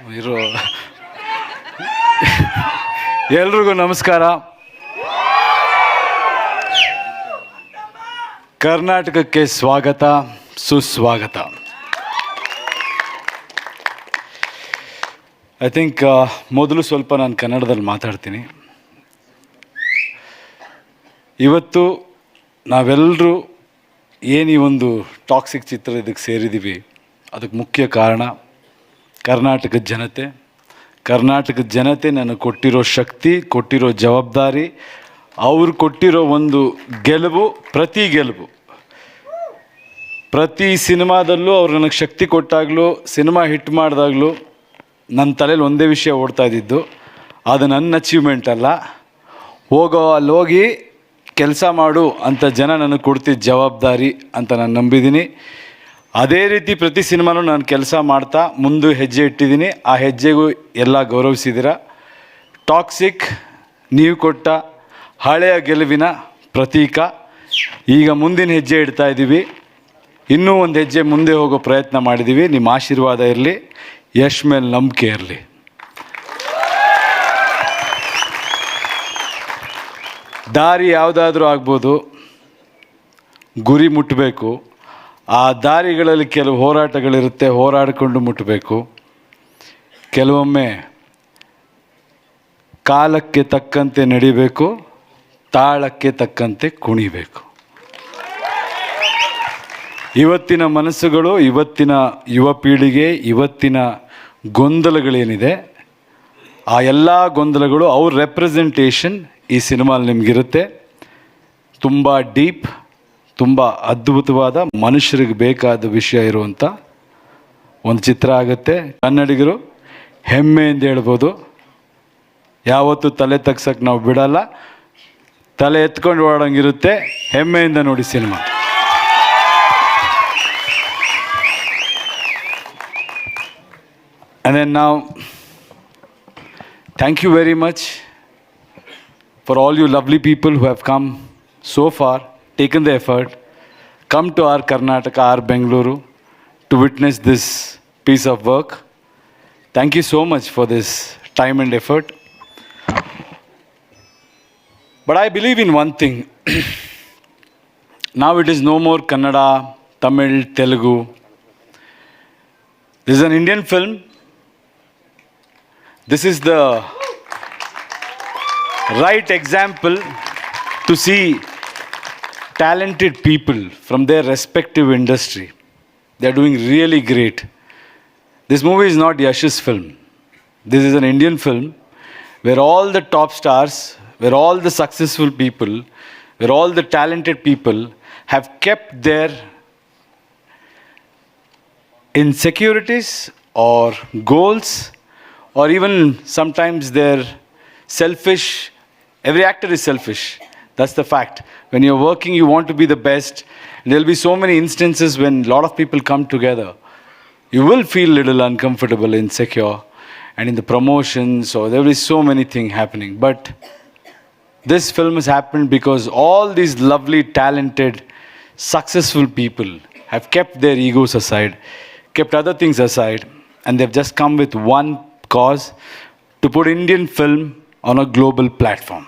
ಇರೋ ಎಲ್ರಿಗೂ ನಮಸ್ಕಾರ. ಕರ್ನಾಟಕಕ್ಕೆ ಸ್ವಾಗತ, ಸುಸ್ವಾಗತ. ಐ ಥಿಂಕ್ ಮೊದಲು ಸ್ವಲ್ಪ ನಾನು ಕನ್ನಡದಲ್ಲಿ ಮಾತಾಡ್ತೀನಿ. ಇವತ್ತು ನಾವೆಲ್ಲರೂ ಏನು ಈ ಒಂದು ಟಾಕ್ಸಿಕ್ ಚಿತ್ರ ಇದಕ್ಕೆ ಸೇರಿದ್ದೀವಿ, ಅದಕ್ಕೆ ಮುಖ್ಯ ಕಾರಣ ಕರ್ನಾಟಕದ ಜನತೆ. ಕರ್ನಾಟಕದ ಜನತೆ ನನಗೆ ಕೊಟ್ಟಿರೋ ಶಕ್ತಿ, ಕೊಟ್ಟಿರೋ ಜವಾಬ್ದಾರಿ, ಅವ್ರು ಕೊಟ್ಟಿರೋ ಒಂದು ಗೆಲುವು, ಪ್ರತಿ ಸಿನಿಮಾದಲ್ಲೂ ಅವ್ರು ನನಗೆ ಶಕ್ತಿ ಕೊಟ್ಟಾಗಲೂ, ಸಿನಿಮಾ ಹಿಟ್ ಮಾಡಿದಾಗಲೂ ನನ್ನ ತಲೆಯಲ್ಲಿ ಒಂದೇ ವಿಷಯ ಓಡ್ತಾ ಇದ್ದಿದ್ದು, ಅದು ನನ್ನ ಅಚೀವ್ಮೆಂಟ್ ಅಲ್ಲ, ಅಲ್ಲಿ ಹೋಗಿ ಕೆಲಸ ಮಾಡು ಅಂತ ಜನ ನನಗೆ ಕೊಡ್ತಿದ್ದ ಜವಾಬ್ದಾರಿ ಅಂತ ನಾನು ನಂಬಿದ್ದೀನಿ. ಅದೇ ರೀತಿ ಪ್ರತಿ ಸಿನಿಮಾನೂ ನಾನು ಕೆಲಸ ಮಾಡ್ತಾ ಮುಂದೆ ಹೆಜ್ಜೆ ಇಟ್ಟಿದ್ದೀನಿ. ಆ ಹೆಜ್ಜೆಗೂ ಎಲ್ಲ ಗೌರವಿಸಿದ್ದೀರ. ಟಾಕ್ಸಿಕ್ ನೀವು ಕೊಟ್ಟ ಹಳೆಯ ಗೆಲುವಿನ ಪ್ರತೀಕ. ಈಗ ಮುಂದಿನ ಹೆಜ್ಜೆ ಇಡ್ತಾ ಇದ್ದೀವಿ. ಇನ್ನೂ ಒಂದು ಹೆಜ್ಜೆ ಮುಂದೆ ಹೋಗೋ ಪ್ರಯತ್ನ ಮಾಡಿದ್ದೀವಿ. ನಿಮ್ಮ ಆಶೀರ್ವಾದ ಇರಲಿ, ಯಶ್ ಮೇಲೆ ನಂಬಿಕೆ ಇರಲಿ. ದಾರಿ ಯಾವುದಾದ್ರೂ ಆಗ್ಬೋದು, ಗುರಿ ಮುಟ್ಟಬೇಕು. ಆ ದಾರಿಗಳಲ್ಲಿ ಕೆಲವು ಹೋರಾಟಗಳಿರುತ್ತೆ, ಹೋರಾಡಿಕೊಂಡು ಮುಟ್ಟಬೇಕು. ಕೆಲವೊಮ್ಮೆ ಕಾಲಕ್ಕೆ ತಕ್ಕಂತೆ ನಡಿಬೇಕು, ತಾಳಕ್ಕೆ ತಕ್ಕಂತೆ ಕುಣಿಬೇಕು. ಇವತ್ತಿನ ಮನಸ್ಸುಗಳು, ಇವತ್ತಿನ ಯುವ ಪೀಳಿಗೆ, ಇವತ್ತಿನ ಗೊಂದಲಗಳೇನಿದೆ, ಆ ಎಲ್ಲ ಗೊಂದಲಗಳು ಅವ್ರ ರೆಪ್ರೆಸೆಂಟೇಷನ್ ಈ ಸಿನಿಮಾಲ್ಲಿ ನಿಮಗಿರುತ್ತೆ. ತುಂಬ ಡೀಪ್, ತುಂಬ ಅದ್ಭುತವಾದ, ಮನುಷ್ಯರಿಗೆ ಬೇಕಾದ ವಿಷಯ ಇರುವಂಥ ಒಂದು ಚಿತ್ರ ಆಗುತ್ತೆ. ಕನ್ನಡಿಗರು ಹೆಮ್ಮೆಯಿಂದ ಹೇಳ್ಬೋದು, ಯಾವತ್ತೂ ತಲೆ ತಗ್ಸಕ್ಕೆ ನಾವು ಬಿಡಲ್ಲ, ತಲೆ ಎತ್ಕೊಂಡು ಓಡೋಂಗಿರುತ್ತೆ. ಹೆಮ್ಮೆಯಿಂದ ನೋಡಿ cinema. And then now, thank you very much for all you lovely people who have come so far, taken the effort, come to our Karnataka, our Bengaluru, to witness this piece of work. Thank you so much for this time and effort. But I believe in one thing. Now it is no more Kannada, Tamil, Telugu. This is an Indian film. This is the right example to see talented people from their respective industry. They are doing really great. This movie is not Yash's film. This is an Indian film where all the top stars, where all the successful people, where all the talented people have kept their insecurities or goals, or even sometimes their selfish. Every actor is selfish. That's the fact. When you're working, you want to be the best. There'll be so many instances when a lot of people come together. You will feel a little uncomfortable, insecure, and in the promotions, or there will be so many things happening. But this film has happened because all these lovely, talented, successful people have kept their egos aside, kept other things aside, and they've just come with one cause: to put Indian film on a global platform.